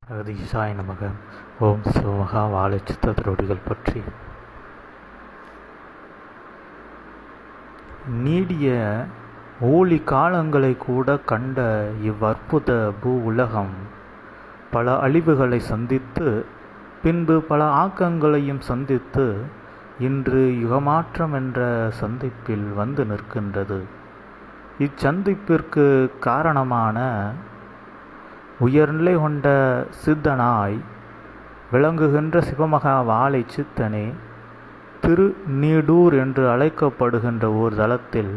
அகதீசாய நமக. ஓம் சிவமகா வாழைச்சித்த திருவடிகள் பற்றி. நீடிய ஊழி காலங்களை கூட கண்ட இவ்வற்புத பூ உலகம் பல அழிவுகளை சந்தித்து பின்பு பல ஆக்கங்களையும் சந்தித்து இன்று யுகமாற்றம் என்ற சந்திப்பில் வந்து நிற்கின்றது. இச்சந்திப்பிற்கு காரணமான உயர்நிலை கொண்ட சித்தனாய் விளங்குகின்ற சிவமகா வாழை சித்தனே திருநீடூர் என்று அழைக்கப்படுகின்ற ஓர் தலத்தில்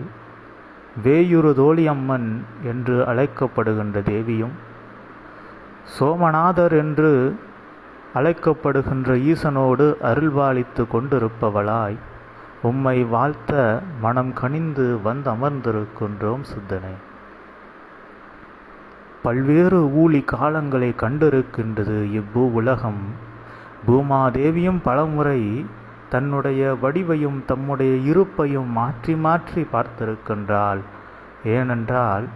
வேயுறு தோழியம்மன் என்று அழைக்கப்படுகின்ற தேவியும், சோமநாதர் என்று அழைக்கப்படுகின்ற ஈசனோடு அருள்பாலித்து கொண்டிருப்பவளாய் உம்மை வாழ்த்த மனம் கனிந்து வந்து அமர்ந்திருக்கின்றோம் சித்தனே. பல்வேறு ஊழி காலங்களை கண்டிருக்கின்றது இவ்வூ உலகம். பூமாதேவியும் பலமுறை தன்னுடைய வடிவையும் தம்முடைய இருப்பையும் மாற்றி மாற்றி பார்த்திருக்கின்றாள். ஏனென்றால்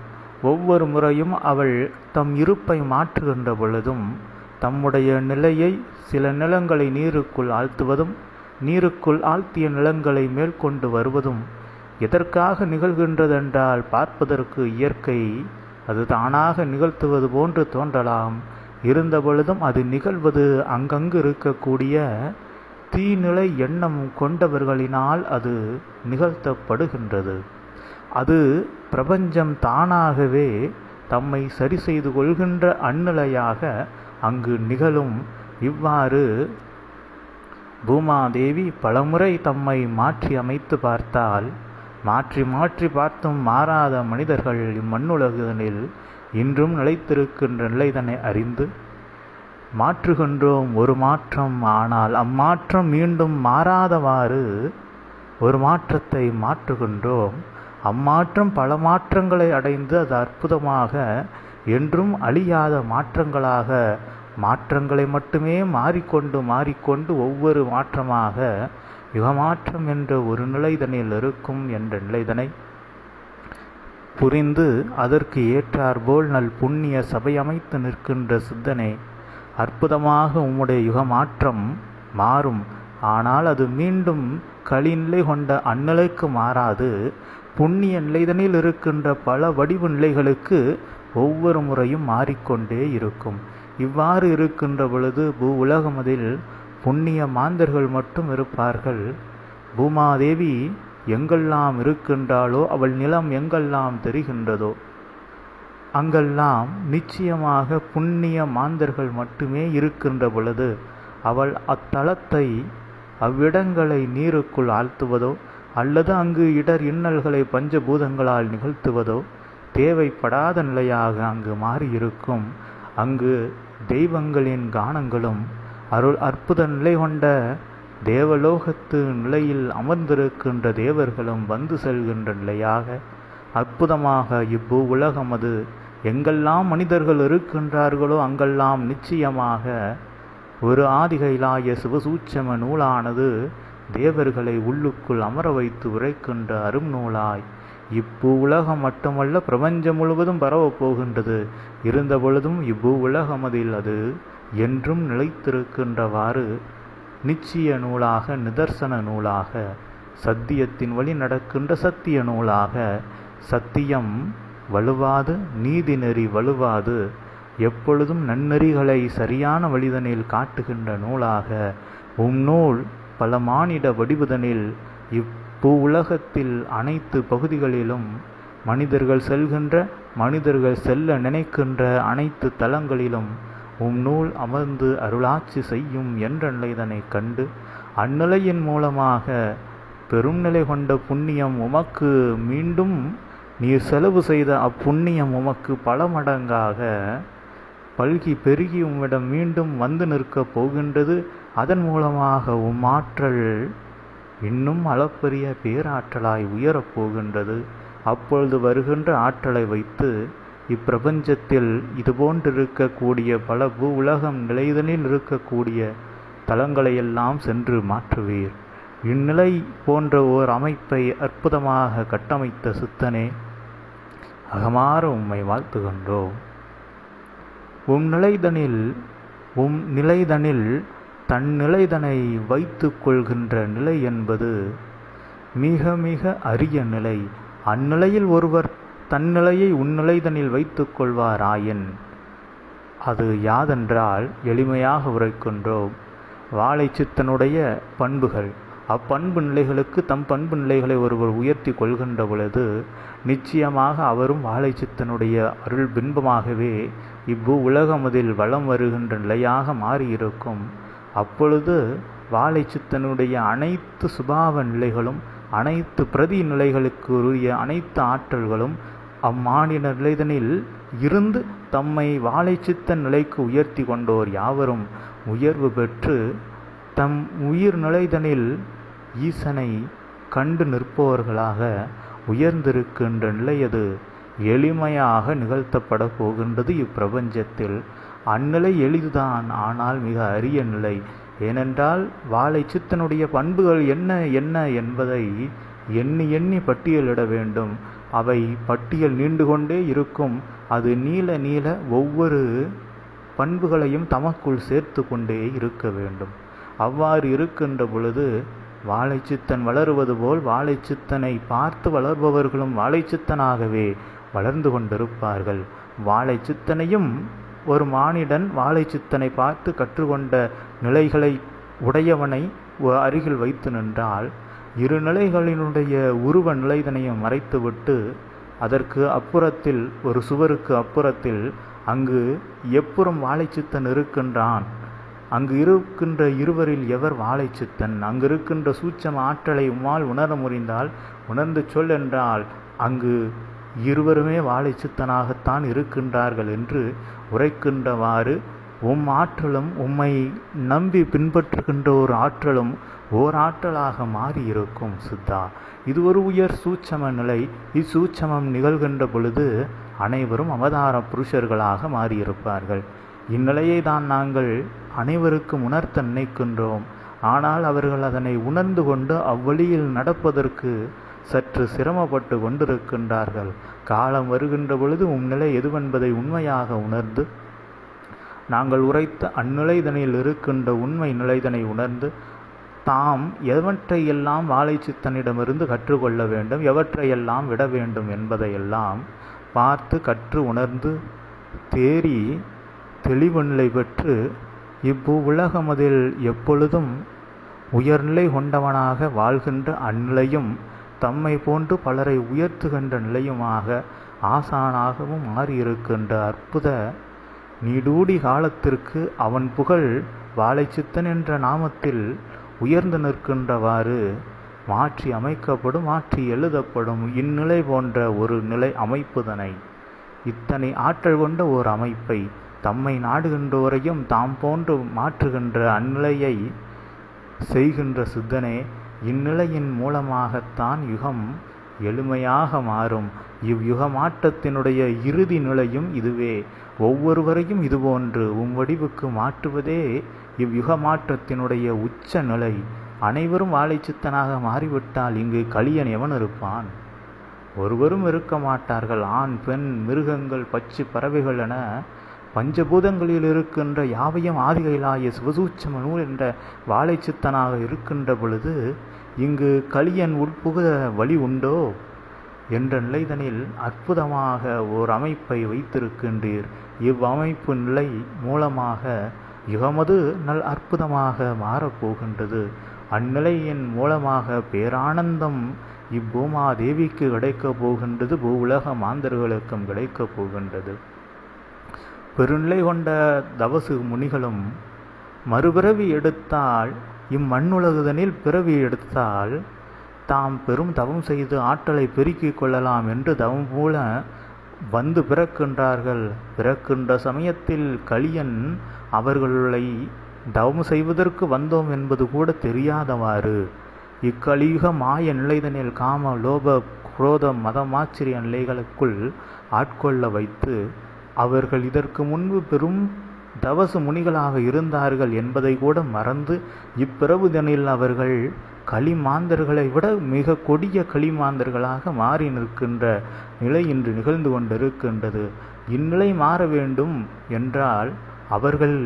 ஒவ்வொரு முறையும் அவள் தம் இருப்பை மாற்றுகின்ற பொழுதும் தம்முடைய நிலையை சில நிலங்களை நீருக்குள் ஆழ்த்துவதும் நீருக்குள் ஆழ்த்திய நிலங்களை மேற்கொண்டு வருவதும் எதற்காக நிகழ்கின்றதென்றால் பார்ப்பதற்கு இயற்கை அது தானாக நிகழ்த்துவது போன்று தோன்றலாம். இருந்த பொழுதும் அது நிகழ்வது அங்கங்கு இருக்கக்கூடிய தீநிலை எண்ணம் கொண்டவர்களினால் அது நிகழ்த்தப்படுகின்றது. அது பிரபஞ்சம் தானாகவே தம்மை சரி செய்து கொள்கின்ற அந்நிலையாக அங்கு நிகழும். இவ்வாறு பூமாதேவி பலமுறை தம்மை மாற்றி அமைத்து பார்த்தால் மாற்றி மாற்றி பார்த்தும் மாறாத மனிதர்கள் இம்மண்ணுலகினில் இன்றும் நிலைத்திருக்கின்ற நிலைதனை அறிந்து மாற்றுகின்றோம் ஒரு மாற்றம். ஆனால் அம்மாற்றம் மீண்டும் மாறாதவாறு ஒரு மாற்றத்தை மாற்றுகின்றோம். அம்மாற்றம் பல மாற்றங்களை அடைந்து அது அற்புதமாக என்றும் அழியாத மாற்றங்களாக மாற்றங்களை மட்டுமே மாறிக்கொண்டு ஒவ்வொரு மாற்றமாக யுகமாற்றம் என்ற ஒரு நிலைதனில் இருக்கும் என்ற நிலைதனை புரிந்து அதற்கு ஏற்றாற்போல் நல் புண்ணிய சபை அமைத்து நிற்கின்ற சித்தனே, அற்புதமாக உம்முடைய யுகமாற்றம் மாறும். ஆனால் அது மீண்டும் களிநிலை கொண்ட அந்நிலைக்கு மாறாது. புண்ணிய நிலைதனில் இருக்கின்ற பல வடிவு நிலைகளுக்கு ஒவ்வொரு முறையும் மாறிக்கொண்டே இருக்கும். இவ்வாறு இருக்கின்ற பொழுது பூ உலகமதில் புண்ணிய மாந்தர்கள் மட்டும் இருப்பார்கள். பூமாதேவி எங்கெல்லாம் இருக்கின்றாளோ அவள் நிலம் எங்கெல்லாம் தெரிகின்றதோ அங்கெல்லாம் நிச்சயமாக புண்ணிய மாந்தர்கள் மட்டுமே இருக்கின்ற பொழுது அவள் அத்தலத்தை அவ்விடங்களை நீருக்குள் ஆழ்த்துவதோ அல்லது அங்கு இடர் இன்னல்களை பஞ்சபூதங்களால் நிகழ்த்துவதோ தேவைப்படாத நிலையாக அங்கு மாறியிருக்கும். அங்கு தெய்வங்களின் கானங்களும் அருள் அற்புத நிலை கொண்ட தேவலோகத்து நிலையில் அமர்ந்திருக்கின்ற தேவர்களும் வந்து செல்கின்ற நிலையாக அற்புதமாக இவ்வூ உலகம் அது எங்கெல்லாம் மனிதர்கள் இருக்கின்றார்களோ அங்கெல்லாம் நிச்சயமாக ஒரு ஆதிகைலாய சிவசூட்சம நூலானது தேவர்களை உள்ளுக்குள் அமர வைத்து உரைக்கின்ற அரும் நூலாய் இவ்வூ உலகம் மட்டுமல்ல பிரபஞ்சம் முழுவதும் பரவப் போகின்றது. இருந்த பொழுதும் இவ்வூ உலகமதில் அது என்றும் நிலைத்திருக்கின்றவாறு நிச்சய நூலாக நிதர்சன நூலாக சத்தியத்தின் வழி நடக்கின்ற சத்திய நூலாக சத்தியம் வலுவாது நீதி நெறி வலுவாது எப்பொழுதும் நன்னெறிகளை சரியான வழிதனில் காட்டுகின்ற நூலாக நூல் பல மானிட வடிவுதனில் இப்பூ உலகத்தில் அனைத்து பகுதிகளிலும் மனிதர்கள் செல்கின்ற மனிதர்கள் செல்ல நினைக்கின்ற அனைத்து தலங்களிலும் நூல் அமர்ந்து அருளாட்சி செய்யும் என்ற நிலைதனை கண்டு அந்நிலையின் மூலமாக பெரும் நிலை கொண்ட புண்ணியம் உமக்கு மீண்டும் நீர் செலவு செய்த அப்புண்ணியம் உமக்கு பல மடங்காக பல்கி பெருகி உம்மிடம் மீண்டும் வந்து நிற்கப் போகின்றது. அதன் மூலமாக ஆற்றல் இன்னும் அளப்பரிய பேராற்றலாய் உயரப் போகின்றது. அப்பொழுது வருகின்ற ஆற்றலை வைத்து இப்பிரபஞ்சத்தில் இதுபோன்றிருக்கக்கூடிய பல பூ உலகம் நிலைதனில் இருக்கக்கூடிய தலங்களையெல்லாம் சென்று மாற்றுவீர். இந்நிலை போன்ற ஓர் அமைப்பை அற்புதமாக கட்டமைத்த சித்தனே, அகமாற உம்மை வாழ்த்துகின்றோம். நிலைதனில் நிலைதனில் தன் நிலைதனை வைத்து கொள்கின்ற நிலை என்பது மிக மிக அரிய நிலை. அந்நிலையில் ஒருவர் தன்னிலையை உன்னிலைதனில் வைத்து கொள்வாராயின் அது யாதென்றால் எளிமையாக உரைக்கின்றோம். வாழைச்சித்தனுடைய பண்புகள், அப்பண்பு நிலைகளுக்கு தம் பண்பு நிலைகளை ஒருவர் உயர்த்தி கொள்கின்ற பொழுது நிச்சயமாக அவரும் வாழைச்சித்தனுடைய அருள் பின்பமாகவே உலகமதில் வலம் வருகின்ற நிலையாக மாறியிருக்கும். அப்பொழுது வாழைச்சித்தனுடைய அனைத்து சுபாவ நிலைகளும் அனைத்து பிரதி நிலைகளுக்கு உரிய அனைத்து ஆற்றல்களும் அம்மானிட நிலைதனில் இருந்து தம்மை வாழைச்சித்தன் நிலைக்கு உயர்த்தி கொண்டோர் யாவரும் உயர்வு பெற்று தம் உயிர் நிலைதனில் ஈசனை கண்டு நிற்பவர்களாக உயர்ந்திருக்கின்ற நிலையது எளிமையாக நிகழ்த்தப்பட போகின்றது இப்பிரபஞ்சத்தில். அந்நிலை எளிதுதான், ஆனால் மிக அரிய நிலை. ஏனென்றால் வாழைச்சித்தனுடைய பண்புகள் என்ன என்ன என்பதை எண்ணி எண்ணி பட்டியலிட வேண்டும். அவை பட்டியல் நீண்டு கொண்டே இருக்கும். அது நீள நீள ஒவ்வொரு பண்புகளையும் தமக்குள் சேர்த்து கொண்டே இருக்க வேண்டும். அவ்வாறு இருக்கின்ற பொழுது வாழைச்சித்தன் வளருவது போல் வாழைச்சித்தனை பார்த்து வளர்பவர்களும் வாழைச்சித்தனாகவே வளர்ந்து கொண்டிருப்பார்கள். வாழைச்சித்தனையும் ஒரு மானிடன் வாழைச்சித்தனை பார்த்து கற்றுக்கொண்ட நிலைகளை உடையவனை அருகில் வைத்து நின்றால் இரு நிலைகளினுடைய உருவ நிலைதனையும் மறைத்துவிட்டு அதற்கு அப்புறத்தில் ஒரு சுவருக்கு அப்புறத்தில் அங்கு எப்புறம் வாழைச்சித்தன் இருக்கின்றான், அங்கு இருக்கின்ற இருவரில் எவர் வாழைச்சித்தன், அங்கு இருக்கின்ற சூட்சம ஆற்றலை உம்மால் உணர முடிந்தால் உணர்ந்து சொல் என்றால் அங்கு இருவருமே வாழைச்சித்தனாகத்தான் இருக்கின்றார்கள் என்று உரைக்கின்றவாறு ஆற்றலும் உம்மை நம்பி பின்பற்றுகின்ற ஒரு ஆற்றலும் ஓர் ஆற்றலாக மாறியிருக்கும் சித்தா. இது ஒரு உயர் சூட்சம நிலை. இச்சூட்சமம் நிகழ்கின்ற பொழுது அனைவரும் அவதார புருஷர்களாக மாறியிருப்பார்கள். இந்நிலையை தான் நாங்கள் அனைவருக்கும் உணர்த்த நினைக்கின்றோம். ஆனால் அவர்கள் அதனை உணர்ந்து கொண்டு அவ்வழியில் நடப்பதற்கு சற்று சிரமப்பட்டு கொண்டிருக்கின்றார்கள். காலம் வருகின்ற பொழுது நிலை எதுவென்பதை உண்மையாக உணர்ந்து நாங்கள் உரைத்த அந்நிலைதனில் இருக்கின்ற உண்மை நிலைதனை உணர்ந்து தாம் எவற்றையெல்லாம் வாழைச்சித்தனிடமிருந்து கற்றுக்கொள்ள வேண்டும், எவற்றையெல்லாம் விட வேண்டும் என்பதையெல்லாம் பார்த்து கற்று உணர்ந்து தேறி தெளிவு நிலை பெற்று உலகமதில் எப்பொழுதும் உயர்நிலை கொண்டவனாக வாழ்கின்ற அந்நிலையும் தம்மை போன்று பலரை உயர்த்துகின்ற நிலையுமாக ஆசானாகவும் மாறியிருக்கின்ற அற்புத நீடூடி காலத்திற்கு அவன் புகழ் வாழைச்சித்தன் என்ற நாமத்தில் உயர்ந்து நிற்கின்றவாறு மாற்றி அமைக்கப்படும், மாற்றி எழுதப்படும். இந்நிலை போன்ற ஒரு நிலை அமைப்புதனை இத்தனை ஆற்றல் கொண்ட ஓர் அமைப்பை தம்மை நாடுகின்றோரையும் தாம் போன்று மாற்றுகின்ற அந்நிலையை செய்கின்ற சித்தனே, இந்நிலையின் மூலமாகத்தான் யுகம் எளிமையாக மாறும். இவ்யுகமாற்றத்தினுடைய இறுதி நிலையும் இதுவே. ஒவ்வொருவரையும் இதுபோன்று வடிவுக்கு மாற்றுவதே இவ்யுகமாற்றத்தினுடைய உச்ச நிலை. அனைவரும் வாழைச்சித்தனாக மாறிவிட்டால் இங்கு கலியன் எவன் இருப்பான்? ஒருவரும் இருக்க மாட்டார்கள். ஆண், பெண், மிருகங்கள், பச்சு, பறவைகள் என பஞ்சபூதங்களில் இருக்கின்ற யாவையும் ஆதிகையிலாய சிவசூட்சம நூல் என்ற வாழைச்சித்தனாக இருக்கின்ற பொழுது இங்கு கலியன் உட்புக வழி உண்டோ என்ற நிலைதனில் அற்புதமாக ஓர் அமைப்பை வைத்திருக்கின்றீர். இவ்வமைப்பு நிலை மூலமாக யுகமது அற்புதமாக மாறப்போகின்றது. அந்நிலையின் மூலமாக பேரானந்தம் இப்பூமாதேவிக்கு கிடைக்கப் போகின்றது, உலக மாந்தர்களுக்கும் கிடைக்கப் போகின்றது. பெருநிலை கொண்ட தவசு முனிகளும் மறுபிறவி எடுத்தால் இம்மண்ணுலகுதனில் பிறவி எடுத்தால் தாம் பெரும் தவம் செய்து ஆற்றலை பெருக்கிக் கொள்ளலாம் என்று தவம் போல வந்து பிறக்கின்றார்கள். பிறக்கின்ற சமயத்தில் கலியன் அவர்களை தவம் செய்வதற்கு வந்தோம் என்பது கூட தெரியாதவாறு இக்கலியுக மாய நிலைதனில் காம, லோப, குரோத, மதமாச்சரிய நிலைகளுக்குள் ஆட்கொள்ள வைத்து அவர்கள் இதற்கு முன்பு பெரும் தவசு முனிகளாக இருந்தார்கள் என்பதை கூட மறந்து இப்பிரபுதனில் அவர்கள் களிமாந்தர்களை விட மிக கொடிய களிமாந்தர்களாக மாறி நிற்கின்ற நிலை இன்று நிகழ்ந்து கொண்டிருக்கின்றது. இந்நிலை மாற வேண்டும் என்றால் அவர்கள்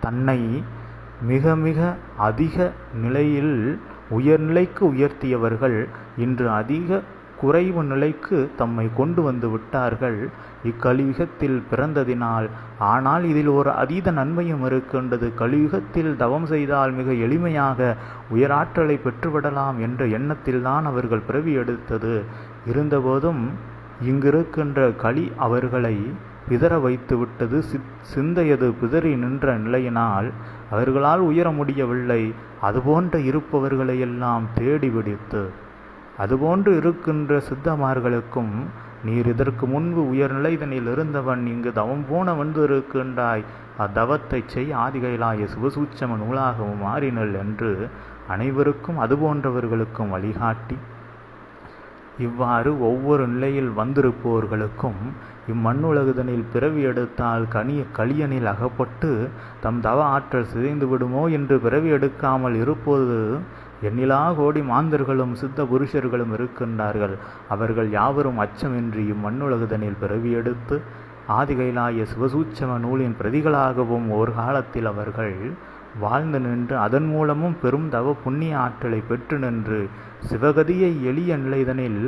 தன்னை மிக மிக அதிக நிலையில் உயர்நிலைக்கு உயர்த்தியவர்கள் இன்று அதிக குறைவு நிலைக்கு தம்மை கொண்டு வந்து விட்டார்கள் இக்கலியுகத்தில் பிறந்ததினால். ஆனால் இதில் ஒரு அதீத நன்மையும் இருக்கின்றது. கலியுகத்தில் தவம் செய்தால் மிக எளிமையாக உயராற்றலை பெற்றுவிடலாம் என்ற எண்ணத்தில்தான் அவர்கள் பிறவி எடுத்தது. இருந்தபோதும் இங்கிருக்கின்ற களி அவர்களை பிதற வைத்து விட்டது. சிந்தையது பிதறி நின்ற நிலையினால் அவர்களால் உயர முடியவில்லை. அதுபோன்ற இருப்பவர்களையெல்லாம் தேடி பிடித்து அதுபோன்று இருக்கின்ற சித்தமார்களுக்கும், நீர் இதற்கு முன்பு உயர்நிலைதனில் இருந்தவன், இங்கு தவம் போன வந்து இருக்கின்றாய், அத்தவத்தை செய், ஆதிகைலாய சிவசூட்சம நூலாகவும் மாறினல் என்று அனைவருக்கும் அதுபோன்றவர்களுக்கும் வழிகாட்டி, இவ்வாறு ஒவ்வொரு நிலையில் வந்திருப்பவர்களுக்கும் இம்மண்ணுலகுதனில் பிறவி எடுத்தால் களியனில் அகப்பட்டு தம் தவ ஆற்றல் சிதைந்து விடுமோ என்று பிறவி எடுக்காமல் இருப்பது எண்ணிலா கோடி மாந்தர்களும் சித்த புருஷர்களும் இருக்கின்றார்கள். அவர்கள் யாவரும் அச்சமின்றி இம்மண்ணுலகுதனில் பிறவி எடுத்து ஆதிகைலாய சிவசூட்சம நூலின் பிரதிகளாகவும் ஓர் காலத்தில் அவர்கள் வாழ்ந்து நின்று அதன் மூலமும் பெரும் தவ புண்ணிய ஆற்றலை பெற்று நின்று சிவகதியை எளிய நிலைதனில்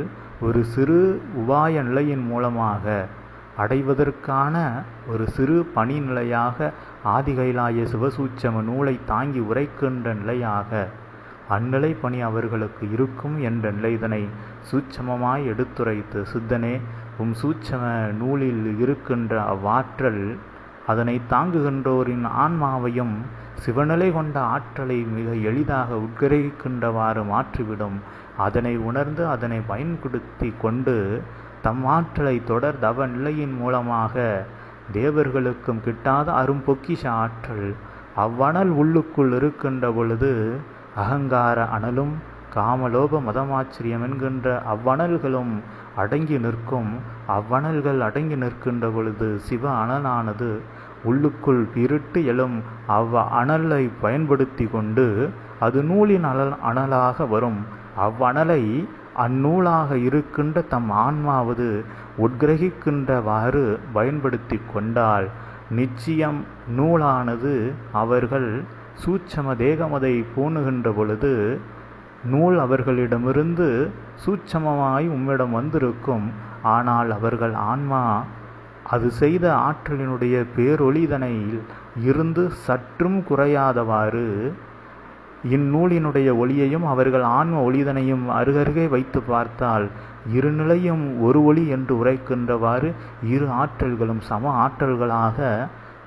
ஒரு சிறு உபாய நிலையின் மூலமாக அடைவதற்கான ஒரு சிறு பணி நிலையாக ஆதிகைலாய சிவசூட்சம நூலை தாங்கி உரைக்கின்ற நிலையாக அந்நிலை பணி அவர்களுக்கு இருக்கும் என்ற நிலைதனை சூட்சமமாய் எடுத்துரைத்து, சித்தனே, சூட்சம நூலில் இருக்கின்ற அவ்வாற்றல் அதனை தாங்குகின்றோரின் ஆன்மாவையும் சிவநிலை கொண்ட ஆற்றலை மிக எளிதாக உட்கிரகிக்கின்றவாறு மாற்றிவிடும். அதனை உணர்ந்து அதனை பயன்படுத்தி கொண்டு தம் ஆற்றலை தொடர் தவ நிலையின் மூலமாக தேவர்களுக்கும் கிட்டாத அரும் பொக்கிஷ ஆற்றல் அவ்வணல் உள்ளுக்குள் இருக்கின்ற பொழுது அகங்கார அனலும் காமலோப மதமாச்சரியம் என்கின்ற அவ்வணல்களும் அடங்கி நிற்கும். அவ்வணல்கள் அடங்கி நிற்கின்ற பொழுது சிவ அனலானது உள்ளுக்குள் பிரிட்டு எழும். அணலை பயன்படுத்தி கொண்டு அது நூலின் அனலாக வரும். அவ்வணலை அந்நூலாக இருக்கின்ற தம் ஆன்மாவது உட்கிரகிக்கின்றவாறு பயன்படுத்தி கொண்டால் நிச்சயம் நூலானது அவர்கள் சூட்சம தேகமதை பூணுகின்ற பொழுது நூல் அவர்களிடமிருந்து சூட்சமமாய் உம்மிடம் வந்திருக்கும். ஆனால் அவர்கள் ஆன்மா அது செய்த ஆற்றலினுடைய பேரொளிதனையில் இருந்து சற்றும் குறையாதவாறு இந்நூலினுடைய ஒளியையும் அவர்கள் ஆன்ம ஒளிதனையும் அருகருகே வைத்து பார்த்தால் இரு நிலையும் ஒரு ஒளி என்று உரைக்கின்றவாறு இரு ஆற்றல்களும் சம ஆற்றல்களாக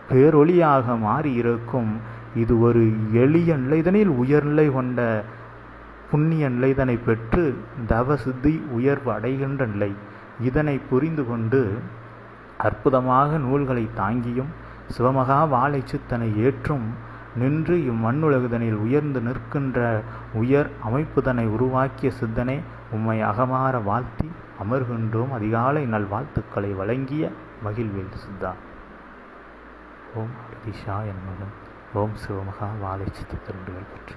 பேரொளியாக மாறி இருக்கும். இது ஒரு எளிய நிலைதனில் உயர்நிலை கொண்ட புண்ணிய நிலைதனை பெற்று தவ சித்தி உயர்வு அடைகின்ற நிலை. இதனை புரிந்து கொண்டு அற்புதமாக நூல்களை தாங்கியும் சிவமகா வாழை சித்தனை ஏற்றும் நின்று இம்மண்ணுலகுதனில் உயர்ந்து நிற்கின்ற உயர் அமைப்புதனை உருவாக்கிய சித்தனே, உம்மை அகமாற வாழ்த்தி அமர்கின்றோம். அதிகாலை நல்வாழ்த்துக்களை வழங்கிய மகிழ்வேல் சித்தா. ஓம் திஷா என் மகன். ஓம் சிவமகா வாழை சித்த திருண்டுகள் பற்றி.